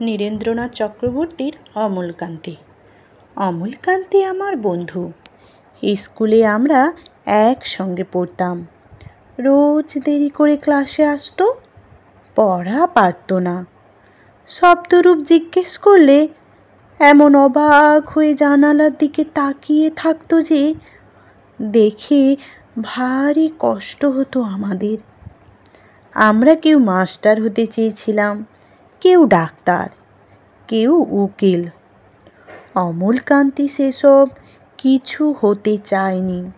নীরেন্দ্রনাথ চক্রবর্তীর অমলকান্তি। অমলকান্তি আমার বন্ধু। স্কুলে আমরা একসঙ্গে পড়তাম। রোজ দেরি করে ক্লাসে আসতো, পড়া পারত না। শব্দরূপ জিজ্ঞেস করলে এমন অবাক হয়ে জানালার দিকে তাকিয়ে থাকতো যে দেখে ভারী কষ্ট হতো আমাদের। আমরা কেউ মাস্টার হতে চেয়েছিলাম, কেউ ডাক্তার, কেউ উকিল। অমলকান্তি সেসব কিছু হতে চায়নি।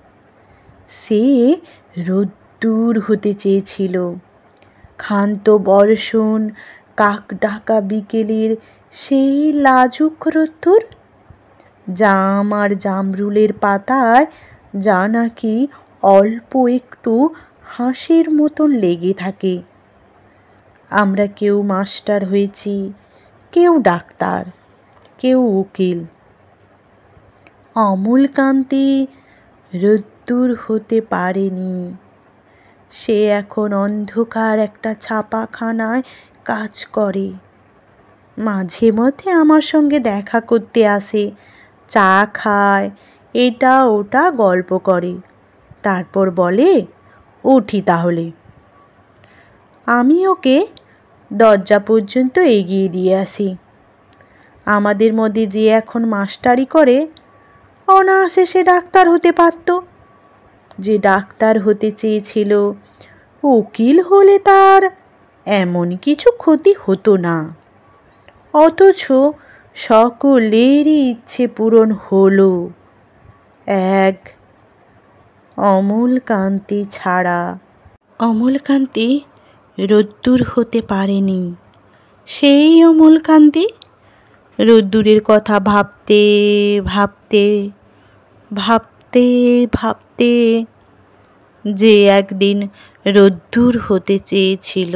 সে রোদ্দুর হতে চেয়েছিল। ক্ষান্ত বর্ষণ, কাক ডাকা বিকেলের সেই লাজুক রোদ্দুর, জাম আর জামরুলের পাতায় যা নাকি অল্প একটু হাসির মতন লেগে থাকে। আমরা কেউ মাস্টার হয়েছি, কেউ ডাক্তার, কেউ উকিল। অমলকান্তি রোদ্দুর হতে পারেনি। সে এখন অন্ধকার একটা ছাপাখানায় কাজ করে। মাঝে মধ্যে আমার সঙ্গে দেখা করতে আসে, চা খায়, এটা ওটা গল্প করে, তারপর বলে, উঠি তাহলে। আমি ওকে দরজা পর্যন্ত এগিয়ে দিয়ে আসি। আমাদের মধ্যে যে এখন মাস্টারি করে, অনায়াসে সে ডাক্তার হতে পারত। যে ডাক্তার হতে চেয়েছিল, উকিল হলে তার এমন কিছু ক্ষতি হতো না। অথচ সকলেরই ইচ্ছে পূরণ হলো, এক অমলকান্তি ছাড়া। অমলকান্তি রোদ্দুর হতে পারেনি। সেই অমলকান্তি রোদ্দুরের কথা ভাবতে ভাবতে ভাবতে ভাবতে যে একদিন রোদ্দুর হতে চেয়েছিল।